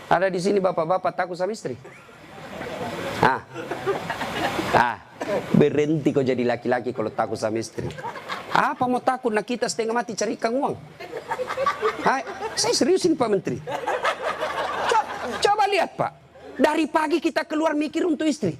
Ada di sini bapak-bapak takut sama istri? Berhenti kau jadi laki-laki kalau takut sama istri. Apa mau takut? Nah kita setengah mati cari ikan uang. Saya seriusin Pak Menteri. Coba lihat Pak. Dari pagi kita keluar mikir untuk istri.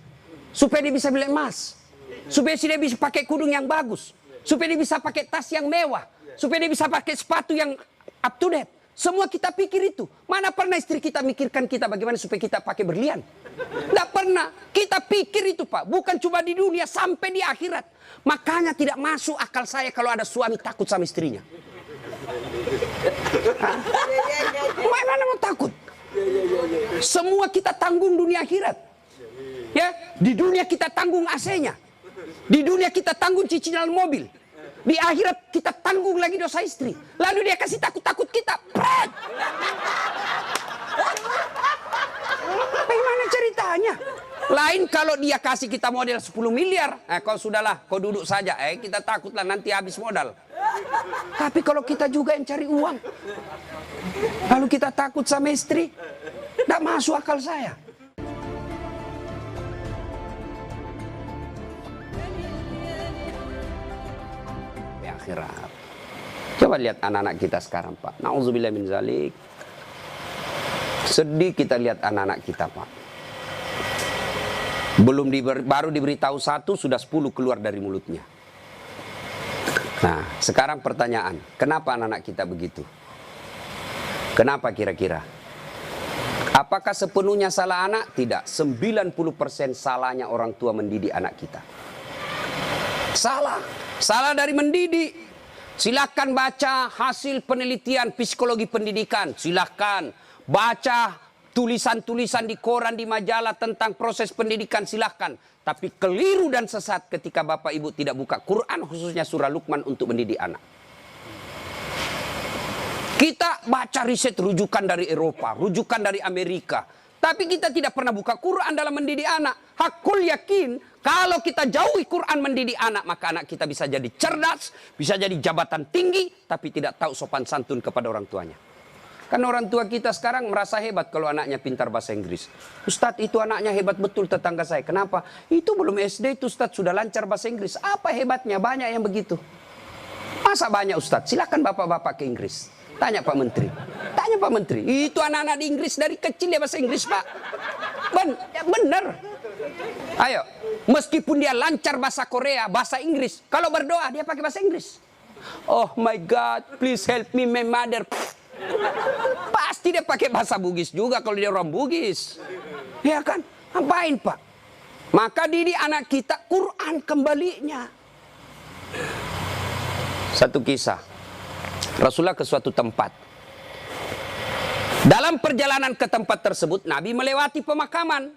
Supaya dia bisa beli emas. Supaya dia bisa pakai kudung yang bagus. Supaya dia bisa pakai tas yang mewah. Supaya dia bisa pakai sepatu yang up to date. Semua kita pikir itu. Mana pernah istri kita mikirkan kita bagaimana supaya kita pakai berlian? Tidak pernah. Kita pikir itu Pak. Bukan cuma di dunia, sampai di akhirat. Makanya tidak masuk akal saya kalau ada suami takut sama istrinya. Mana mau takut? Semua kita tanggung dunia akhirat. Ya, di dunia kita tanggung AC-nya. Di dunia kita tanggung cicilan mobil. Di akhirat kita tanggung lagi dosa istri. Lalu dia kasih takut-takut kita. Pret! Bagaimana ceritanya? Lain kalau dia kasih kita modal 10 miliar. Kau sudahlah, kau duduk saja. Kita takutlah nanti habis modal. Tapi kalau kita juga yang cari uang. Lalu kita takut sama istri. Tidak masuk akal saya. Akhirat. Coba lihat anak-anak kita sekarang Pak. Nauzubillah min zalik. Sedih kita lihat anak-anak kita Pak. Baru diberitahu satu, sudah 10 keluar dari mulutnya. Nah, sekarang pertanyaan, kenapa anak-anak kita begitu? Kenapa kira-kira? Apakah sepenuhnya salah anak? Tidak. 90% salahnya orang tua mendidik anak kita. Salah dari mendidik. Silakan baca hasil penelitian psikologi pendidikan. Silakan baca tulisan-tulisan di koran, di majalah tentang proses pendidikan. Silakan. Tapi keliru dan sesat ketika Bapak Ibu tidak buka Quran, khususnya surah Luqman untuk mendidik anak. Kita baca riset rujukan dari Eropa, rujukan dari Amerika. Tapi kita tidak pernah buka Quran dalam mendidik anak. Hakul yakin, kalau kita jauhi Quran mendidik anak, maka anak kita bisa jadi cerdas, bisa jadi jabatan tinggi, tapi tidak tahu sopan santun kepada orang tuanya. Kan orang tua kita sekarang merasa hebat kalau anaknya pintar bahasa Inggris. Ustadz, itu anaknya hebat betul tetangga saya. Kenapa? Itu belum SD itu Ustadz sudah lancar bahasa Inggris. Apa hebatnya? Banyak yang begitu. Masa banyak Ustadz? Silakan bapak-bapak ke Inggris. Tanya Pak Menteri. Tanya Pak Menteri. Itu anak-anak di Inggris dari kecil dia bahasa Inggris Pak. Bener. Ayo. Meskipun dia lancar bahasa Korea, bahasa Inggris. Kalau berdoa dia pakai bahasa Inggris. Oh my God, please help me my mother. Pasti dia pakai bahasa Bugis juga kalau dia orang Bugis. Ya kan? Ngapain Pak? Maka didik anak kita Quran kembalinya. Satu kisah. Rasulullah ke suatu tempat. Dalam perjalanan ke tempat tersebut, Nabi melewati pemakaman.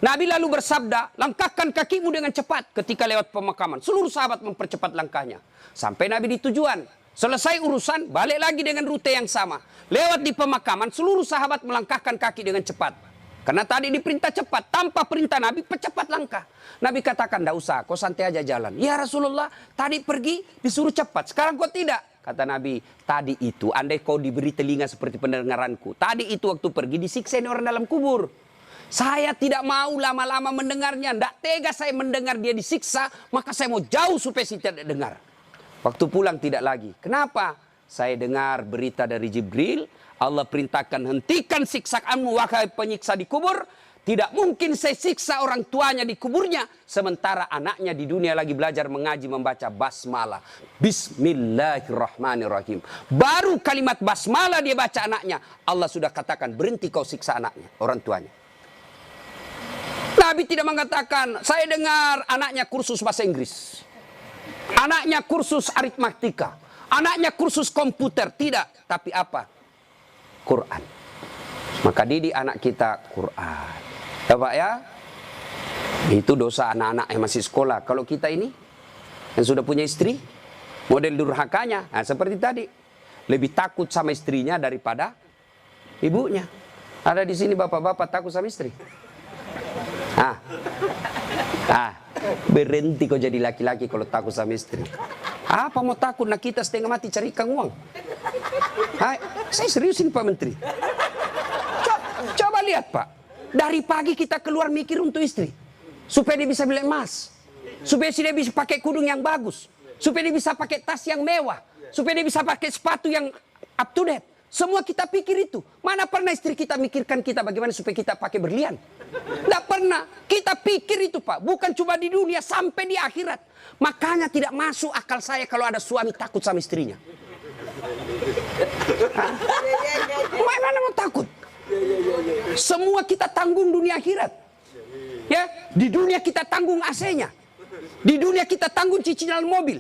Nabi lalu bersabda, langkahkan kakimu dengan cepat ketika lewat pemakaman. Seluruh sahabat mempercepat langkahnya. Sampai Nabi di tujuan. Selesai urusan, balik lagi dengan rute yang sama. Lewat di pemakaman, seluruh sahabat melangkahkan kaki dengan cepat. Karena tadi diperintah cepat, tanpa perintah Nabi, percepat langkah. Nabi katakan, tidak usah, kau santai aja jalan. Ya Rasulullah, tadi pergi disuruh cepat, sekarang kau tidak. Kata Nabi, tadi itu andai kau diberi telinga seperti pendengaranku. Tadi itu waktu pergi disiksa orang dalam kubur. Saya tidak mau lama-lama mendengarnya. Tidak tega saya mendengar dia disiksa. Maka saya mau jauh supaya saya tidak dengar. Waktu pulang tidak lagi. Kenapa? Saya dengar berita dari Jibril. Allah perintahkan hentikan siksaanmu wahai penyiksa di kubur. Tidak mungkin saya siksa orang tuanya di kuburnya. Sementara anaknya di dunia lagi belajar mengaji membaca basmalah. Bismillahirrahmanirrahim. Baru kalimat basmalah dia baca anaknya. Allah sudah katakan berhenti kau siksa anaknya, orang tuanya. Nabi tidak mengatakan saya dengar anaknya kursus bahasa Inggris. Anaknya kursus aritmatika. Anaknya kursus komputer. Tidak. Tapi apa? Quran. Maka didik anak kita Quran. Ya Pak ya, itu dosa anak-anak yang masih sekolah. Kalau kita ini yang sudah punya istri, model durhakanya, nah seperti tadi, lebih takut sama istrinya daripada ibunya. Ada di sini bapak-bapak takut sama istri. Berhenti kau jadi laki-laki kalau takut sama istri. Apa mau takut? Nah kita setengah mati cari ikan uang. Saya seriusin Pak Menteri. lihat Pak, dari pagi kita keluar mikir untuk istri. Supaya dia bisa beli emas. Supaya dia bisa pakai kudung yang bagus. Supaya dia bisa pakai tas yang mewah. Supaya dia bisa pakai sepatu yang up to date. Semua kita pikir itu. Mana pernah istri kita mikirkan kita bagaimana supaya kita pakai berlian? Tidak pernah. Kita pikir itu Pak. Bukan cuma di dunia, sampai di akhirat. Makanya tidak masuk akal saya kalau ada suami takut sama istrinya. Mana mau takut? Semua kita tanggung dunia akhirat. Ya, di dunia kita tanggung AC-nya. Di dunia kita tanggung cicilan mobil.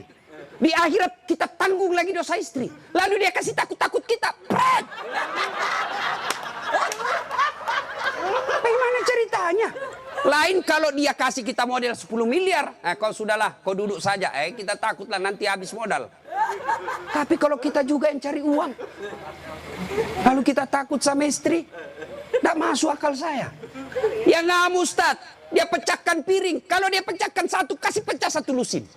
Di akhirat kita tanggung lagi dosa istri. Lalu dia kasih takut-takut kita. Pret! Bagaimana ceritanya? Lain kalau dia kasih kita modal 10 miliar. Kau sudahlah, kau duduk saja. Kita takutlah nanti habis modal. Tapi kalau kita juga yang cari uang. Lalu kita takut sama istri. Tidak masuk akal saya. Ya nggak Ustaz. Dia pecahkan piring. Kalau dia pecahkan satu, kasih pecah satu lusin.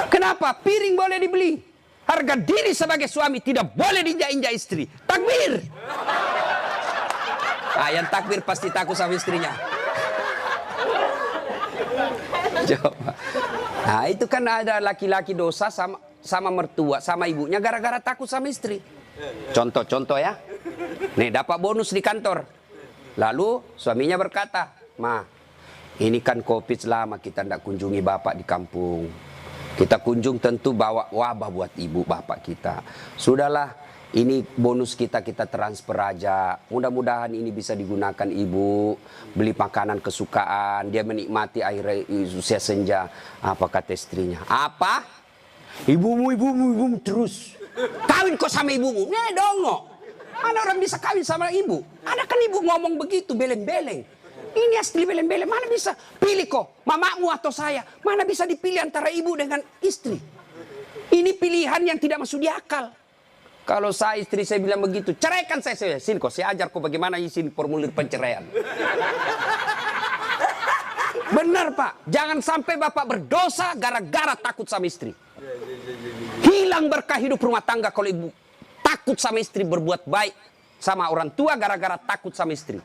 Kenapa? Piring boleh dibeli. Harga diri sebagai suami tidak boleh diinjak-injak istri. Takbir. Yang takbir pasti takut sama istrinya. Coba. Itu kan ada laki-laki dosa sama mertua, sama ibunya gara-gara takut sama istri. Contoh ya. Nih dapat bonus di kantor. Lalu suaminya berkata, "Ma, ini kan COVID lama kita tidak kunjungi bapak di kampung. Kita kunjung tentu bawa wabah buat ibu bapak kita. Sudahlah, ini bonus kita transfer aja. Mudah-mudahan ini bisa digunakan ibu. Beli makanan kesukaan. Dia menikmati akhir usia senja." Apa kata istrinya? "Apa? Ibumu terus. Kawin kok sama ibumu? Nih dongo. Mana orang bisa kawin sama ibu? Ada kan ibu ngomong begitu, beleng-beleng. Ini asli beleng-beleng. Mana bisa pilih kok, mamamu atau saya? Mana bisa dipilih antara ibu dengan istri? Ini pilihan yang tidak masuk di akal. Kalau saya istri saya bilang begitu, ceraikan saya. Sini kok, saya ajar kok bagaimana isi formulir penceraian. Benar Pak, jangan sampai bapak berdosa gara-gara takut sama istri. Hilang berkah hidup rumah tangga kalau ibu takut sama istri berbuat baik sama orang tua gara-gara takut sama istri.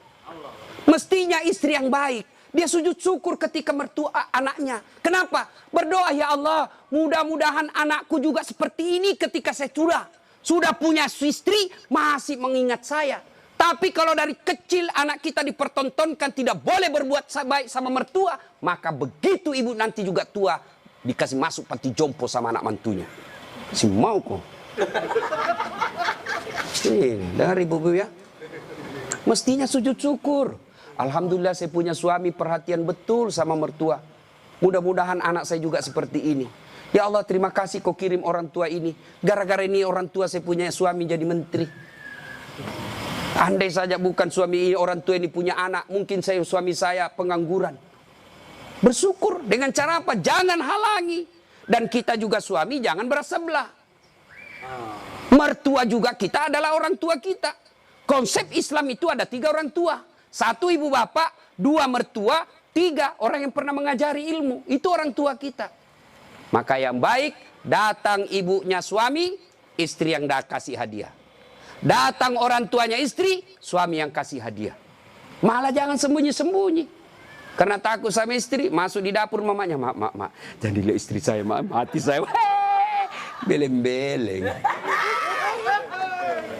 Mestinya istri yang baik. Dia sujud syukur ketika mertua anaknya. Kenapa? Berdoa, "Ya Allah, mudah-mudahan anakku juga seperti ini ketika saya sudah punya istri, masih mengingat saya." Tapi kalau dari kecil anak kita dipertontonkan tidak boleh berbuat baik sama mertua, maka begitu ibu nanti juga tua, dikasih masuk panti jompo sama anak mantunya. Si mau kok. Dari ibu ya. Mestinya sujud syukur. Alhamdulillah saya punya suami perhatian betul sama mertua. Mudah-mudahan anak saya juga seperti ini. Ya Allah, terima kasih kau kirim orang tua ini. Gara-gara ini orang tua saya punya suami jadi menteri. Andai saja bukan suami ini, orang tua ini punya anak, mungkin suami saya pengangguran. Bersyukur dengan cara apa? Jangan halangi. Dan kita juga suami jangan bersebelah. Mertua juga kita adalah orang tua kita. Konsep Islam itu ada 3 orang tua. 1 ibu bapak, 2 mertua, 3 orang yang pernah mengajari ilmu. Itu orang tua kita. Maka yang baik, datang ibunya suami, istri yang kasih hadiah. Datang orang tuanya istri, suami yang kasih hadiah. Malah jangan sembunyi-sembunyi. Karena takut sama istri, masuk di dapur mamanya. Mak. Jangan dilihat istri saya, mati saya. Beleng-beleng.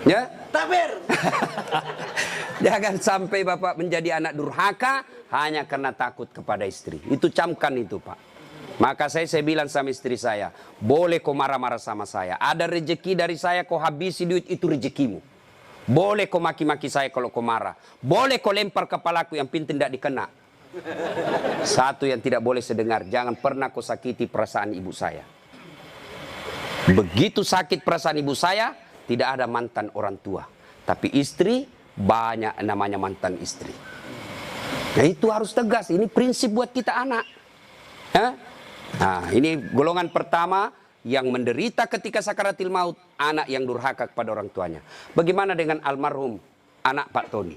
Ya? Takbir. Jangan sampai bapak menjadi anak durhaka hanya karena takut kepada istri. Itu camkan itu Pak. Maka saya bilang sama istri saya, boleh kau marah-marah sama saya. Ada rezeki dari saya, kau habisi duit, itu rezekimu. Boleh kau maki-maki saya kalau kau marah. Boleh kau lempar kepalaku, yang penting tidak dikena. Satu yang tidak boleh saya dengar, jangan pernah kau sakiti perasaan ibu saya. Begitu sakit perasaan ibu saya, tidak ada mantan orang tua. Tapi istri, banyak namanya mantan istri. Nah itu harus tegas, ini prinsip buat kita anak. Nah ini golongan pertama yang menderita ketika sakaratil maut, anak yang durhaka kepada orang tuanya. Bagaimana dengan almarhum anak Pak Tony?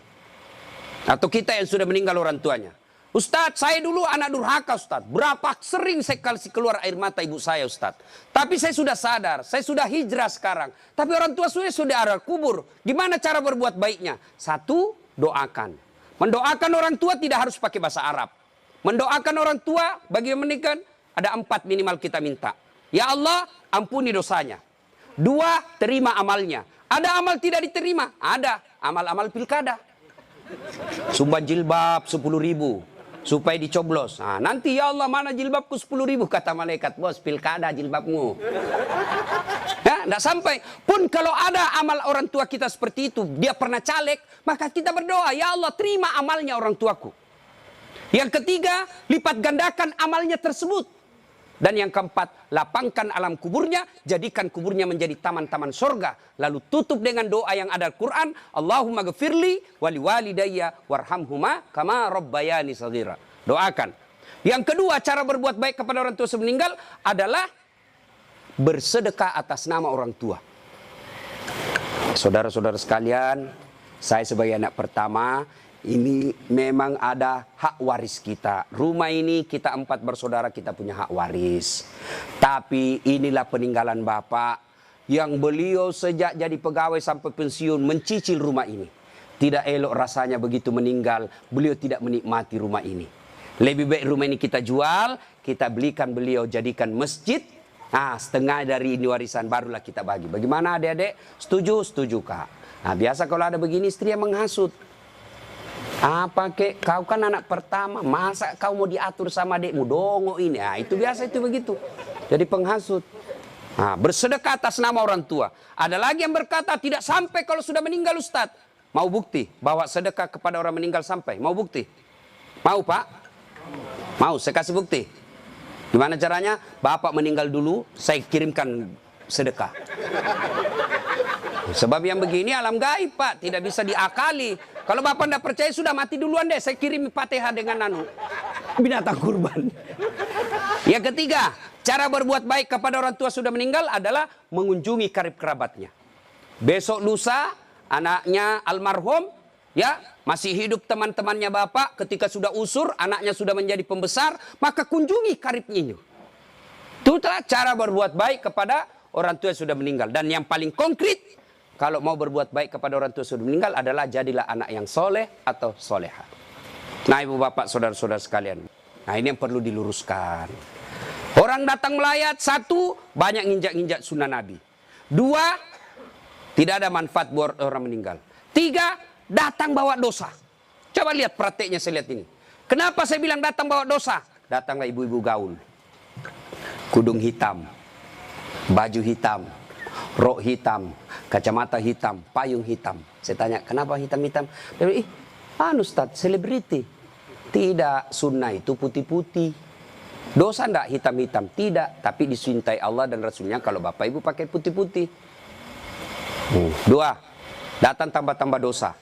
Atau kita yang sudah meninggal orang tuanya? Ustadz, saya dulu anak durhaka Ustadz. Berapa sering saya kasih keluar air mata ibu saya Ustadz. Tapi saya sudah sadar, saya sudah hijrah sekarang. Tapi orang tua sudah ada kubur. Gimana cara berbuat baiknya? 1, doakan. Mendoakan orang tua tidak harus pakai bahasa Arab. Mendoakan orang tua bagi yang menikah ada 4 minimal kita minta. Ya Allah, ampuni dosanya. 2, terima amalnya. Ada amal tidak diterima? Ada. Amal-amal pilkada. Sumbang jilbab 10.000 supaya dicoblos. Nah, nanti ya Allah mana jilbabku 10.000 kata malaikat, bos pilkada jilbabmu. Ya, tidak sampai. Pun kalau ada amal orang tua kita seperti itu, dia pernah caleg, maka kita berdoa, ya Allah terima amalnya orang tuaku. Yang ketiga, lipat gandakan amalnya tersebut. Dan yang keempat, lapangkan alam kuburnya, jadikan kuburnya menjadi taman-taman sorga. Lalu tutup dengan doa yang ada Al-Quran, Allahumma gfirli wali walidayya warhamhuma kama rabbayani saghira. Doakan. Yang kedua, cara berbuat baik kepada orang tua sebelum meninggal adalah bersedekah atas nama orang tua. Saudara-saudara sekalian, saya sebagai anak pertama, ini memang ada hak waris kita. Rumah ini kita 4 bersaudara, kita punya hak waris. Tapi inilah peninggalan Bapak yang beliau sejak jadi pegawai sampai pensiun mencicil rumah ini. Tidak elok rasanya begitu meninggal, beliau tidak menikmati rumah ini. Lebih baik rumah ini kita jual, kita belikan beliau jadikan masjid. Nah, setengah dari ini warisan barulah kita bagi. Bagaimana adik-adik? Setuju? Setuju, Kak. Nah, biasa kalau ada begini istri yang menghasut. Apa kek, kau kan anak pertama, masa kau mau diatur sama adikmu, dongo ini. Nah, itu biasa itu begitu. Jadi penghasut. Nah, bersedekah atas nama orang tua. Ada lagi yang berkata tidak sampai kalau sudah meninggal Ustaz. Mau bukti bahwa sedekah kepada orang meninggal sampai? Mau bukti? Mau Pak? Mau, saya kasih bukti. Gimana caranya? Bapak meninggal dulu, saya kirimkan sedekah. Sebab yang begini alam gaib Pak, tidak bisa diakali. Kalau Bapak tidak percaya sudah mati duluan deh, saya kirim Fatihah dengan binatang kurban. Yang ketiga, cara berbuat baik kepada orang tua sudah meninggal adalah mengunjungi karib kerabatnya. Besok lusa anaknya almarhum ya masih hidup, teman-temannya Bapak ketika sudah usur, anaknya sudah menjadi pembesar, maka kunjungi karibnya. Itulah cara berbuat baik kepada orang tua yang sudah meninggal. Dan yang paling konkret, kalau mau berbuat baik kepada orang tua sudah meninggal adalah jadilah anak yang soleh atau soleha. Nah ibu bapak saudara-saudara sekalian. Nah ini yang perlu diluruskan. Orang datang melayat, 1, banyak nginjak-nginjak sunnah Nabi. 2, tidak ada manfaat buat orang meninggal. 3, datang bawa dosa. Coba lihat prakteknya saya lihat ini. Kenapa saya bilang datang bawa dosa? Datanglah ibu-ibu gaul. Kudung hitam, baju hitam, rok hitam, kacamata hitam, payung hitam. Saya tanya, kenapa hitam-hitam? Dia bilang, Ustaz, selebriti. Tidak, sunnah itu putih-putih. Dosa enggak hitam-hitam? Tidak, tapi dicintai Allah dan Rasulnya kalau bapak ibu pakai putih-putih. 2, datang tambah-tambah dosa.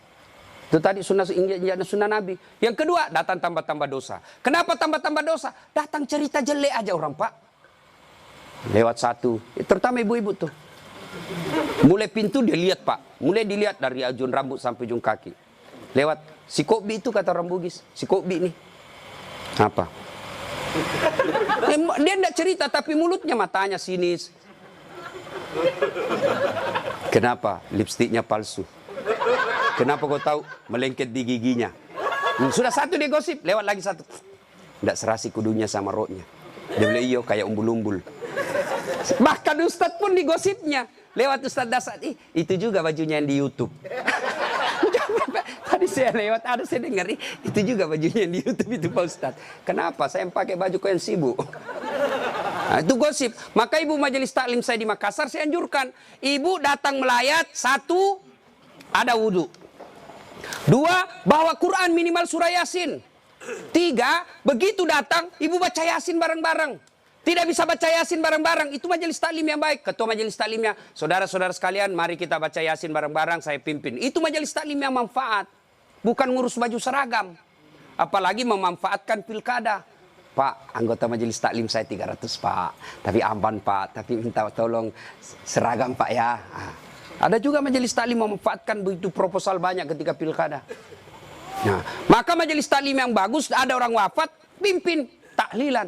Itu tadi sunnah Nabi. Yang kedua, datang tambah-tambah dosa. Kenapa tambah-tambah dosa? Datang cerita jelek aja orang Pak. Lewat 1, terutama ibu-ibu tuh. Mulai pintu dia lihat Pak, mulai dilihat dari ujung rambut sampai ujung kaki. Lewat si Kobi itu kata orang Bugis, si Kobi nih. Apa? Dia tidak cerita tapi mulutnya matanya sinis. Kenapa? Lipstiknya palsu. Kenapa kau tahu? Melengket di giginya. Sudah 1 dia gosip, lewat lagi 1. Tidak serasi kudunya sama roknya. Dia bilang iyo kayak umbul-umbul. Bahkan Ustadz pun digosipnya. Lewat Ustadz Dasar, itu juga bajunya yang di YouTube. Tadi saya lewat, ada saya dengar, itu juga bajunya yang di YouTube itu Pak Ustadz. Kenapa? Saya pakai baju kau yang sibuk. Nah, itu gosip. Maka ibu majelis taklim saya di Makassar, saya anjurkan. Ibu datang melayat, 1, ada wudhu. 2, bawa Quran minimal surah Yasin. 3, begitu datang, ibu baca Yasin bareng-bareng. Tidak bisa baca Yasin bareng-bareng, itu majelis taklim yang baik. Ketua majelis taklimnya, saudara-saudara sekalian, mari kita baca Yasin bareng-bareng, saya pimpin. Itu majelis taklim yang manfaat. Bukan ngurus baju seragam. Apalagi memanfaatkan pilkada. Pak, anggota majelis taklim saya 300 Pak. Tapi aman Pak, tapi minta tolong seragam Pak ya. Ada juga majelis taklim memanfaatkan begitu proposal banyak ketika pilkada. Nah, maka majelis taklim yang bagus, ada orang wafat, pimpin tahlilan.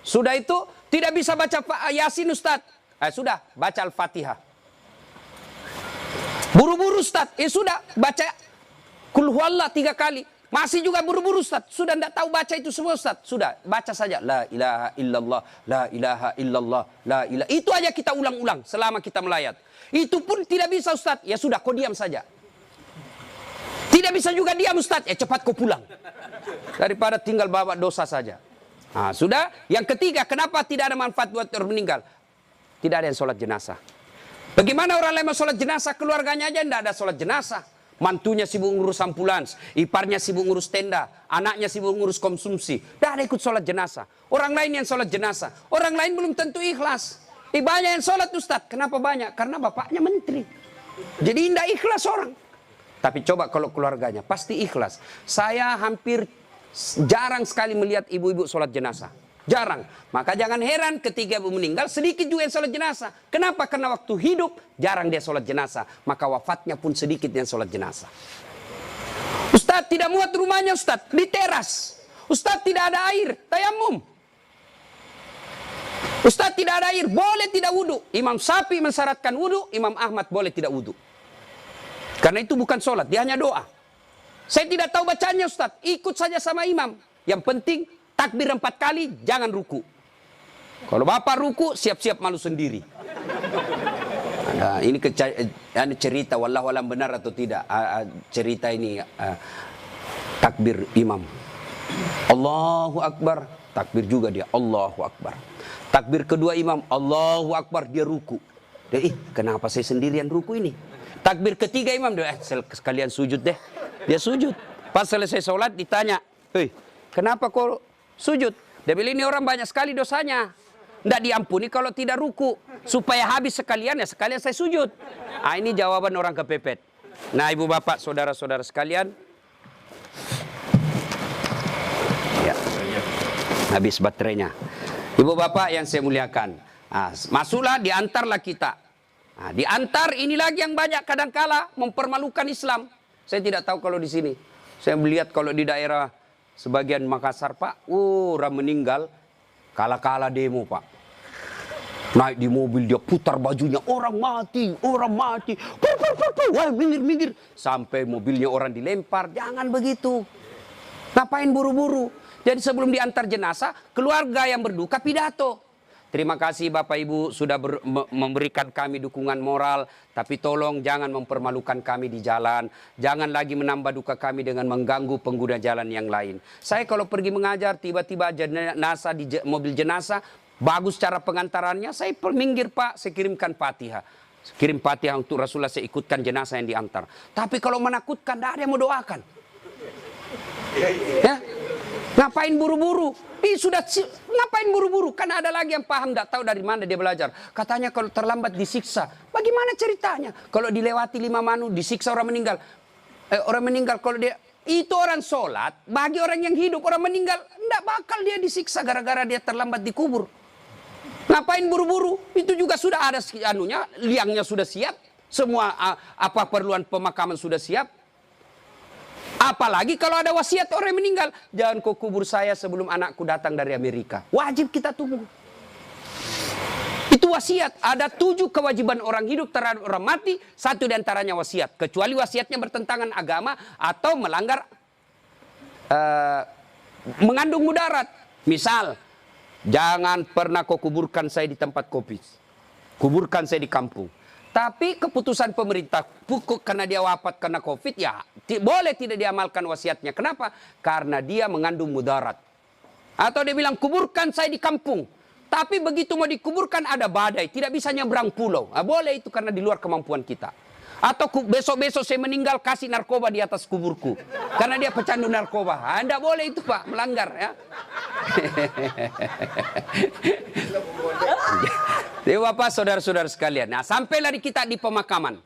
Sudah itu tidak bisa baca Yasin Ustaz. Sudah baca Al-Fatihah. Buru-buru Ustaz. Sudah baca Qul huwallah 3 kali. Masih juga buru-buru Ustaz. Sudah tidak tahu baca itu semua Ustaz. Sudah, baca saja. La ilaha illallah, la ilaha illallah, la ilaha. Itu aja kita ulang-ulang selama kita melayat. Itu pun tidak bisa Ustaz. Ya sudah, kau diam saja. Tidak bisa juga diam Ustaz. Ya cepat kau pulang. Daripada tinggal bawa dosa saja. Nah, sudah. Yang ketiga, kenapa tidak ada manfaat buat orang meninggal? Tidak ada yang sholat jenazah. Bagaimana orang lain mau sholat jenazah? Keluarganya aja tidak ada sholat jenazah. Mantunya sibuk ngurus ambulans, iparnya sibuk ngurus tenda, anaknya sibuk ngurus konsumsi. Tidak ada ikut sholat jenazah. Orang lain yang sholat jenazah. Orang lain belum tentu ikhlas. Banyak yang sholat Ustaz. Kenapa banyak? Karena bapaknya menteri. Jadi tidak ikhlas orang. Tapi coba kalau keluarganya, pasti ikhlas. Saya hampir jarang sekali melihat ibu-ibu sholat jenazah. Jarang. Maka jangan heran ketika ibu meninggal, sedikit juga yang sholat jenazah. Kenapa? Karena waktu hidup, jarang dia sholat jenazah. Maka wafatnya pun sedikit yang sholat jenazah. Ustaz tidak muat rumahnya Ustaz, di teras. Ustaz tidak ada air, tayamum. Ustaz tidak ada air, boleh tidak wudu. Imam Syafi'i mensyaratkan wudu, Imam Ahmad boleh tidak wudu. Karena itu bukan sholat, dia hanya doa. Saya tidak tahu bacanya Ustaz, ikut saja sama imam. Yang penting takbir 4 kali, jangan ruku. Kalau bapak ruku, siap-siap malu sendiri. Nah, ini cerita, wallahu alam benar atau tidak. Cerita ini takbir imam. Allahu Akbar, takbir juga dia. Allahu Akbar. Takbir kedua imam, Allahu Akbar, dia ruku. Dia, kenapa saya sendirian ruku ini? Takbir ketiga imam, dia sekalian sujud deh. Dia sujud. Pas selesai sholat ditanya, hei, kenapa kau sujud? Dia bilang ini orang banyak sekali dosanya. Tidak diampuni kalau tidak ruku. Supaya habis sekalian, ya sekalian saya sujud. Ini jawaban orang kepepet. Nah ibu bapak, saudara-saudara sekalian. Ya, habis baterainya. Ibu bapak yang saya muliakan. Masuklah, diantarlah kita. Diantar ini lagi yang banyak kadangkala mempermalukan Islam. Saya tidak tahu kalau di sini. Saya melihat kalau di daerah sebagian Makassar Pak, orang meninggal, kala-kala demo Pak. Naik di mobil dia putar bajunya, orang mati, wah minggir. Sampai mobilnya orang dilempar, jangan begitu. Ngapain buru-buru? Jadi sebelum diantar jenazah, keluarga yang berduka pidato. Terima kasih Bapak Ibu sudah memberikan kami dukungan moral. Tapi tolong jangan mempermalukan kami di jalan. Jangan lagi menambah duka kami dengan mengganggu pengguna jalan yang lain. Saya kalau pergi mengajar tiba-tiba jenazah di mobil jenazah. Bagus cara pengantarannya. Saya minggir Pak, saya kirimkan Fatihah. Kirim Fatihah untuk Rasulullah, saya ikutkan jenazah yang diantar. Tapi kalau menakutkan tidak ada yang mau doakan. Ya? Ngapain buru-buru? Ngapain buru-buru? Kan ada lagi yang paham, tidak tahu dari mana dia belajar. Katanya kalau terlambat disiksa. Bagaimana ceritanya? Kalau dilewati 5 manu, disiksa orang meninggal. Orang meninggal kalau dia... Itu orang sholat, bagi orang yang hidup, orang meninggal, tidak bakal dia disiksa gara-gara dia terlambat dikubur. Ngapain buru-buru? Itu juga sudah ada anunya, liangnya sudah siap. Semua apa perluan pemakaman sudah siap. Apalagi kalau ada wasiat orang yang meninggal. Jangan kau kubur saya sebelum anakku datang dari Amerika. Wajib kita tunggu. Itu wasiat. Ada 7 kewajiban orang hidup terhadap orang mati. 1 diantaranya wasiat. Kecuali wasiatnya bertentangan agama atau melanggar mengandung mudarat. Misal, jangan pernah kau kuburkan saya di tempat kopi. Kuburkan saya di kampung. Tapi keputusan pemerintah karena dia wafat karena COVID, ya boleh tidak diamalkan wasiatnya. Kenapa? Karena dia mengandung mudarat. Atau dia bilang kuburkan saya di kampung. Tapi begitu mau dikuburkan ada badai, tidak bisa nyebrang pulau. Boleh itu karena di luar kemampuan kita. Atau besok-besok saya meninggal kasih narkoba di atas kuburku. Karena dia pecandu narkoba. Tidak boleh itu Pak, melanggar ya. Jadi Bapak, saudara-saudara sekalian. Nah, sampailah kita di pemakaman.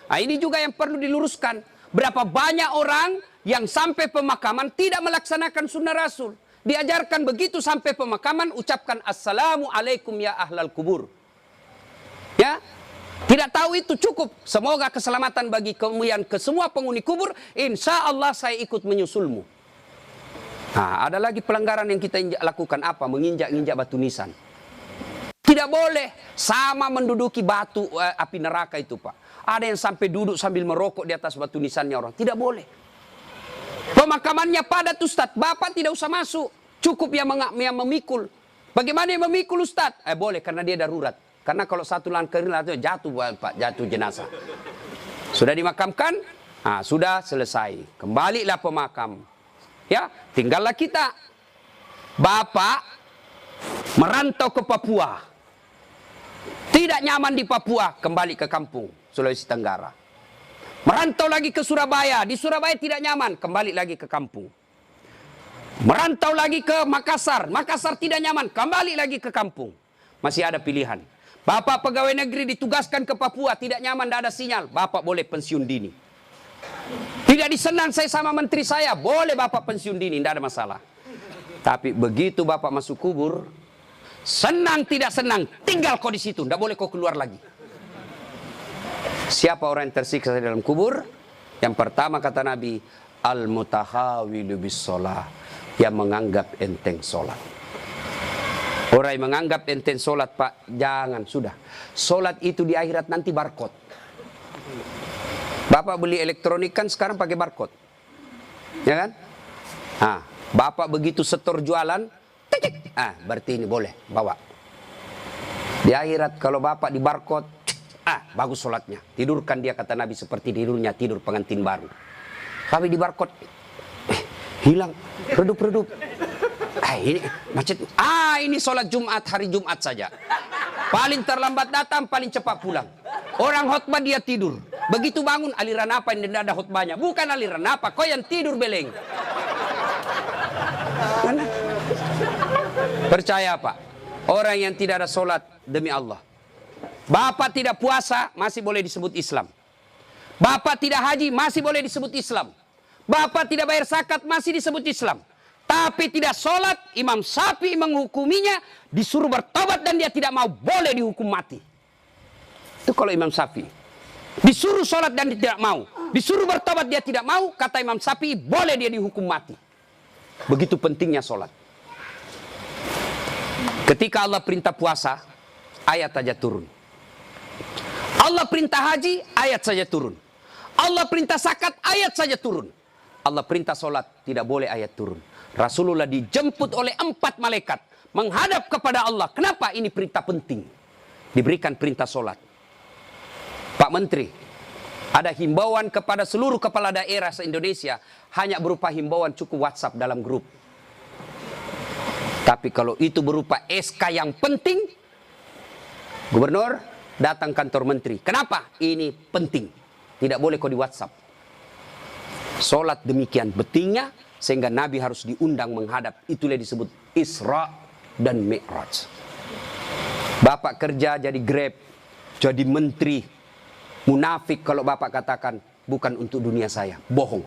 Nah, ini juga yang perlu diluruskan. Berapa banyak orang yang sampai pemakaman tidak melaksanakan sunnah Rasul. Diajarkan begitu sampai pemakaman, ucapkan Assalamualaikum ya ahlal kubur. Ya, tidak tahu itu cukup. Semoga keselamatan bagi kemuliaan ke semua penghuni kubur. Insya Allah saya ikut menyusulmu. Nah, ada lagi pelanggaran yang kita lakukan apa? Menginjak-injak batu nisan. Tidak boleh sama menduduki batu api neraka itu Pak. Ada yang sampai duduk sambil merokok di atas batu nisannya orang. Tidak boleh. Pemakamannya padat Ustadz, bapak tidak usah masuk. Cukup yang memikul. Bagaimana yang memikul Ustadz? Boleh karena dia darurat. Karena kalau satu langkah jatuh Pak, jatuh jenazah. Sudah dimakamkan? Sudah selesai. Kembalilah pemakam. Ya, tinggallah kita. Bapak merantau ke Papua. Tidak nyaman di Papua, kembali ke kampung, Sulawesi Tenggara. Merantau lagi ke Surabaya, di Surabaya tidak nyaman, kembali lagi ke kampung. Merantau lagi ke Makassar, Makassar tidak nyaman, kembali lagi ke kampung. Masih ada pilihan. Bapak pegawai negeri ditugaskan ke Papua, tidak nyaman, tidak ada sinyal, Bapak boleh pensiun dini. Tidak disenang saya sama menteri saya, boleh Bapak pensiun dini, tidak ada masalah. Tapi begitu Bapak masuk kubur, senang tidak senang, tinggal kau di situ, tidak boleh kau keluar lagi. Siapa orang yang tersiksa di dalam kubur? Yang pertama kata Nabi, al-mutahawilu bis-sholah, yang menganggap enteng sholat. Orang yang menganggap enteng sholat, Pak, jangan, sudah. Sholat itu di akhirat nanti barcode. Bapak beli elektronik kan sekarang pakai barcode, ya kan? Bapak begitu setor jualan, berarti ini boleh bawa. Di akhirat kalau Bapak di barcode, bagus sholatnya. Tidurkan dia kata Nabi seperti tidurnya tidur pengantin baru. Tapi di barcode, hilang, redup-redup. Ini macet. Ini sholat Jumat, hari Jumat saja. Paling terlambat datang, paling cepat pulang. Orang khotbah dia tidur. Begitu bangun, aliran apa yang tidak ada khotbahnya? Bukan aliran apa, kau yang tidur beleng. Mana? Percaya Pak, orang yang tidak ada sholat demi Allah. Bapak tidak puasa, masih boleh disebut Islam. Bapak tidak haji, masih boleh disebut Islam. Bapak tidak bayar zakat, masih disebut Islam. Tapi tidak sholat, Imam Syafi'i menghukuminya, disuruh bertobat dan dia tidak mau, boleh dihukum mati. Itu kalau Imam Syafi'i. Disuruh sholat dan dia tidak mau. Disuruh bertobat dia tidak mau, kata Imam Syafi'i, boleh dia dihukum mati. Begitu pentingnya sholat. Ketika Allah perintah puasa, ayat saja turun. Allah perintah haji, ayat saja turun. Allah perintah zakat, ayat saja turun. Allah perintah sholat, tidak boleh ayat turun. Rasulullah dijemput oleh 4 malaikat menghadap kepada Allah. Kenapa ini perintah penting? Diberikan perintah sholat. Pak Menteri, ada himbauan kepada seluruh kepala daerah se-Indonesia, hanya berupa himbauan cukup WhatsApp dalam grup. Tapi kalau itu berupa SK yang penting, Gubernur datang kantor menteri. Kenapa? Ini penting. Tidak boleh kau di WhatsApp. Sholat demikian pentingnya, sehingga Nabi harus diundang menghadap. Itulah disebut Isra dan Mi'raj. Bapak kerja jadi Grab, jadi menteri. Munafik kalau Bapak katakan, bukan untuk dunia saya. Bohong.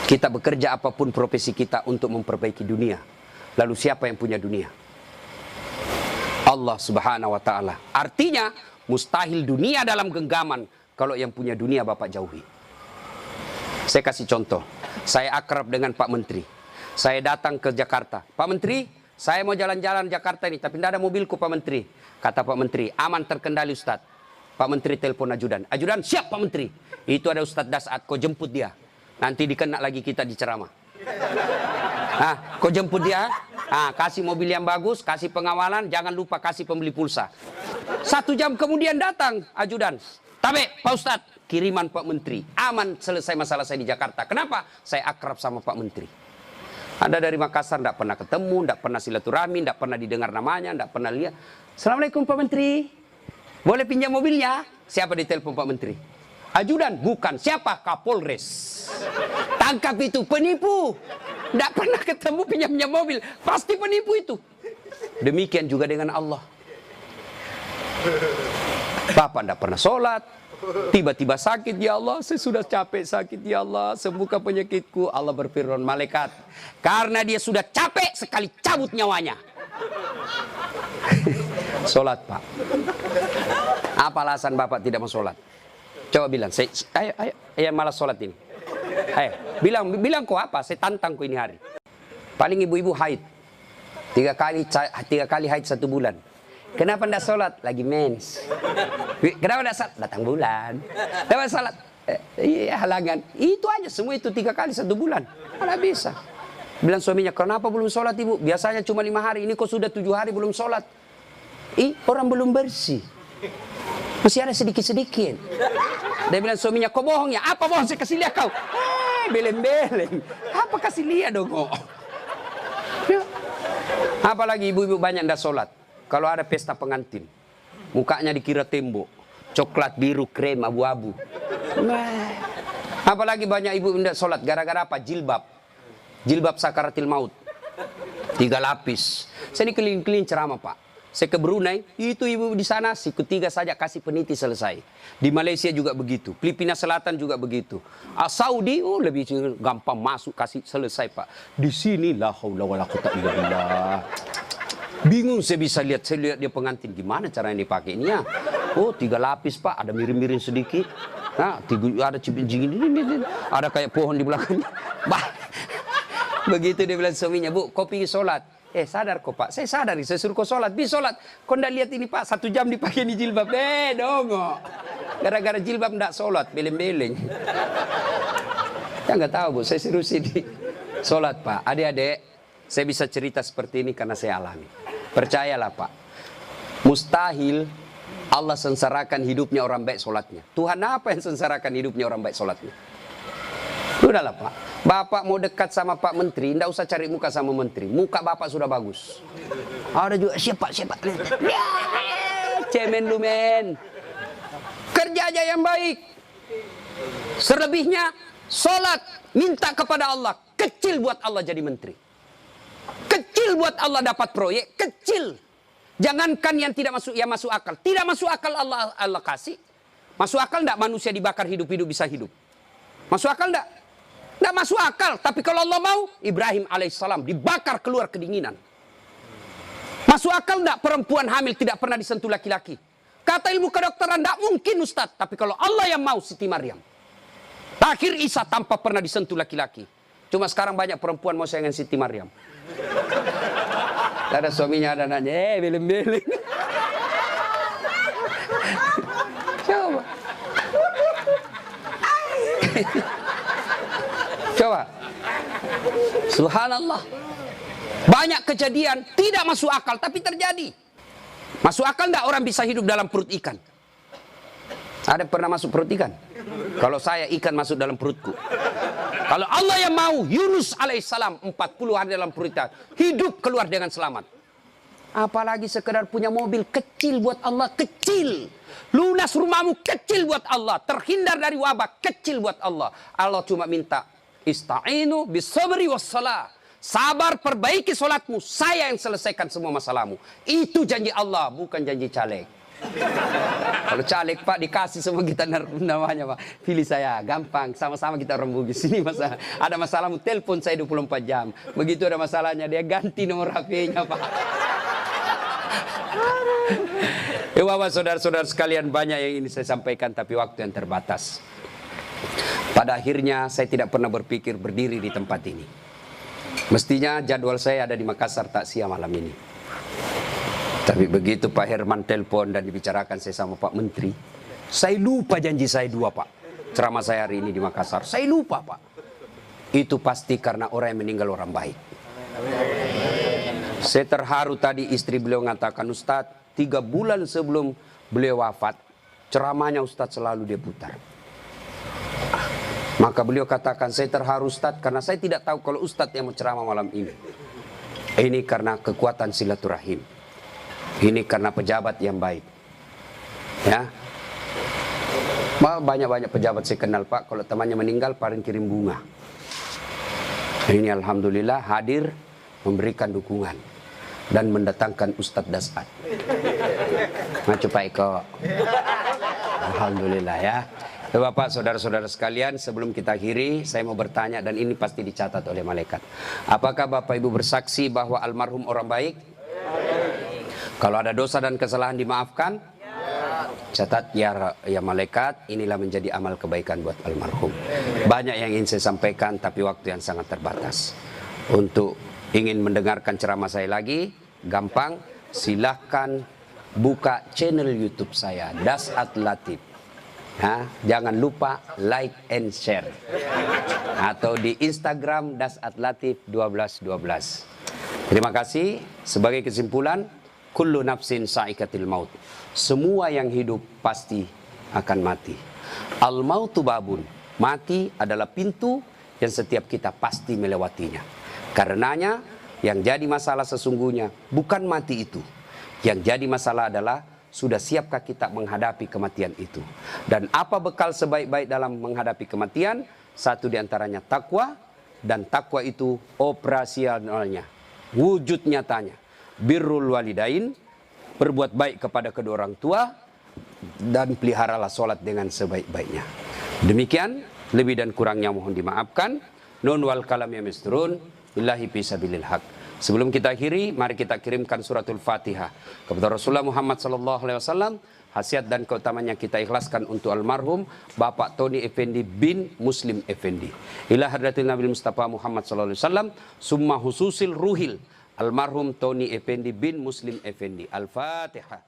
Kita bekerja apapun profesi kita untuk memperbaiki dunia. Lalu siapa yang punya dunia? Allah Subhanahu wa ta'ala. Artinya, mustahil dunia dalam genggaman kalau yang punya dunia Bapak jauhi. Saya kasih contoh. Saya akrab dengan Pak Menteri. Saya datang ke Jakarta. Pak Menteri, saya mau jalan-jalan Jakarta ini, tapi tidak ada mobilku Pak Menteri. Kata Pak Menteri, aman terkendali Ustadz. Pak Menteri telepon ajudan. Ajudan, siap Pak Menteri. Itu ada Ustadz Dasat, kau jemput dia. Nanti dikena lagi kita di ceramah. Kau jemput dia. Kasih mobil yang bagus, kasih pengawalan, jangan lupa kasih pembeli pulsa. 1 jam kemudian datang ajudan. Tapi Pak Ustadz, kiriman Pak Menteri. Aman, selesai masalah saya di Jakarta. Kenapa? Saya akrab sama Pak Menteri. Anda dari Makassar tidak pernah ketemu, tidak pernah silaturahmi, tidak pernah didengar namanya, tidak pernah lihat. Assalamualaikum Pak Menteri. Boleh pinjam mobilnya? Siapa ditelepon Pak Menteri? Ajudan? Bukan. Siapa? Kapolres. Tangkap itu, penipu. Tidak pernah ketemu pinjam mobil. Pasti penipu itu. Demikian juga dengan Allah. Bapak tidak pernah sholat. Tiba-tiba sakit, ya Allah, saya sudah capek sakit, ya Allah, sembuhkan penyakitku. Allah berfirman, malaikat, karena dia sudah capek sekali cabut nyawanya. Sholat Pak. Apa alasan Bapak tidak mau sholat? Coba bilang, ayo malas sholat ini. Ayo, bilang kok apa? Saya tantang kok ini hari. Paling ibu-ibu haid. 3 kali haid 1 bulan. Kenapa tidak sholat? Lagi mens. Kenapa tidak sholat? Datang bulan. Kenapa sholat? Iya, halangan. Itu aja, semua itu 3 kali 1 bulan. Mana bisa. Bilang suaminya, kenapa belum sholat ibu? Biasanya cuma 5 hari, ini kok sudah 7 hari belum sholat. Orang belum bersih. Masih ada sedikit-sedikit. Dia bilang suaminya, kok bohong ya? Apa bohong? Saya kasih lihat kau. Beleng-beleng. Apa kasih lihat dong? Ya. Apalagi ibu-ibu banyak ndak sholat. Kalau ada pesta pengantin, mukanya dikira tembok, coklat, biru, krem, abu-abu. Nah. Apalagi banyak ibu ndak sholat. Gara-gara apa? Jilbab. Jilbab sakaratil maut. 3 lapis. Saya ini keliling-keliling ceramah Pak. Saya ke Brunei, itu ibu di sana siku 3 saja kasih peniti selesai. Di Malaysia juga begitu, Filipina Selatan juga begitu. Saudi lebih gampang masuk kasih selesai Pak. Di sini la haula wala quwata illa billah. Bingung saya bisa lihat, dia pengantin gimana caranya dipakai ini ya. 3 lapis Pak, ada miring-miring sedikit. Nah, ada cipin-cipin ini, ada kayak pohon di belakangnya. Begitu dia bilang suaminya, Bu, kau pergi sholat. Sadar kok Pak, saya sadar, saya suruh kau sholat, bis sholat. Kau ndak lihat ini Pak, 1 jam dipakai ini jilbab. Dongo. Gara-gara jilbab ndak sholat, beleng-beleng. Ya nggak tahu Bu, saya suruh sini sholat Pak. Adik-adik, saya bisa cerita seperti ini karena saya alami. Percayalah Pak, mustahil Allah sengsarakan hidupnya orang baik sholatnya. Tuhan apa yang sengsarakan hidupnya orang baik sholatnya? Udahlah Pak, Bapak mau dekat sama Pak Menteri, ndak usah cari muka sama Menteri. Muka Bapak sudah bagus. Ada juga siapa? Ya, cemen lu men. Kerja aja yang baik. Selebihnya sholat, minta kepada Allah. Kecil buat Allah jadi menteri. Kecil buat Allah dapat proyek, kecil. Jangankan yang tidak masuk, yang masuk akal. Tidak masuk akal Allah kasih. Masuk akal ndak manusia dibakar hidup-hidup bisa hidup? Masuk akal ndak? Nggak masuk akal, tapi kalau Allah mau, Ibrahim alaihissalam dibakar keluar kedinginan. Masuk akal nggak perempuan hamil tidak pernah disentuh laki-laki? Kata ilmu kedokteran, nggak mungkin Ustadz, tapi kalau Allah yang mau, Siti Maryam. Akhir Isa tanpa pernah disentuh laki-laki. Cuma sekarang banyak perempuan mau sayangan Siti Maryam. Ada suaminya, ada anaknya, beleng-beleng. Coba. Coba. Subhanallah. Banyak kejadian tidak masuk akal tapi terjadi. Masuk akal enggak orang bisa hidup dalam perut ikan? Ada pernah masuk perut ikan? Kalau saya ikan masuk dalam perutku. Kalau Allah yang mau, Yunus alaihissalam 40 hari dalam perut ikan, hidup keluar dengan selamat. Apalagi sekedar punya mobil kecil buat Allah, kecil. Lunas rumahmu kecil buat Allah, terhindar dari wabah kecil buat Allah. Allah cuma minta ista'inu bisabri wassalah. Sabar, perbaiki solatmu, saya yang selesaikan semua masalahmu. Itu janji Allah, bukan janji caleg. Kalau caleg Pak dikasih semua kita namanya Pak, pilih saya, gampang, sama-sama kita orang Bugis. Ini masalah, ada masalahmu telepon saya 24 jam. Begitu ada masalahnya dia ganti nomor HP-nya Pak. Bapak, saudara-saudara sekalian, banyak yang ini saya sampaikan tapi waktu yang terbatas. Pada akhirnya saya tidak pernah berpikir berdiri di tempat ini. Mestinya jadwal saya ada di Makassar takziah malam ini. Tapi begitu Pak Herman telepon dan dibicarakan saya sama Pak Menteri, saya lupa janji saya 2 Pak. Ceramah saya hari ini di Makassar, saya lupa Pak. Itu pasti karena orang yang meninggal orang baik. Saya terharu tadi istri beliau mengatakan, Ustadz, 3 bulan sebelum beliau wafat, ceramahnya Ustadz selalu dia putar. Maka beliau katakan, saya terharu Ustadz karena saya tidak tahu kalau Ustadz yang mau ceramah malam ini. Ini karena kekuatan silaturahim. Ini karena pejabat yang baik. Ya, banyak-banyak pejabat saya kenal Pak. Kalau temannya meninggal, paling kirim bunga. Ini alhamdulillah hadir memberikan dukungan dan mendatangkan Ustadz Dasat. Ngacu Pak Eko. Alhamdulillah ya. Bapak, saudara-saudara sekalian, sebelum kita akhiri, saya mau bertanya dan ini pasti dicatat oleh malaikat. Apakah Bapak Ibu bersaksi bahwa almarhum orang baik? Kalau ada dosa dan kesalahan dimaafkan? Catat ya malaikat, inilah menjadi amal kebaikan buat almarhum. Banyak yang ingin saya sampaikan tapi waktu yang sangat terbatas. Untuk ingin mendengarkan ceramah saya lagi, gampang, silahkan buka channel YouTube saya, Dasat Latif. Jangan lupa like and share. Atau di Instagram @latif 1212. Terima kasih. Sebagai kesimpulan, kullu nafsin sa'ikatil maut. Semua yang hidup pasti akan mati. Al mautu babun. Mati adalah pintu yang setiap kita pasti melewatinya. Karenanya yang jadi masalah sesungguhnya bukan mati itu. Yang jadi masalah adalah sudah siapkah kita menghadapi kematian itu. Dan apa bekal sebaik-baik dalam menghadapi kematian? Satu diantaranya takwa. Dan takwa itu operasionalnya, wujud nyatanya. Birrul walidain, berbuat baik kepada kedua orang tua. Dan peliharalah sholat dengan sebaik-baiknya. Demikian, lebih dan kurangnya mohon dimaafkan. Nun wal kalam ya misturun. Billahi fisabilil haq. Sebelum kita akhiri, mari kita kirimkan suratul Fatihah kepada Rasulullah Muhammad SAW. Khasiat dan keutamanya kita ikhlaskan untuk almarhum Bapak Tony Effendi bin Muslim Effendi. Ila hadratin Nabi Mustafa Muhammad SAW. Summa hususil ruhil almarhum Tony Effendi bin Muslim Effendi. Al-Fatihah.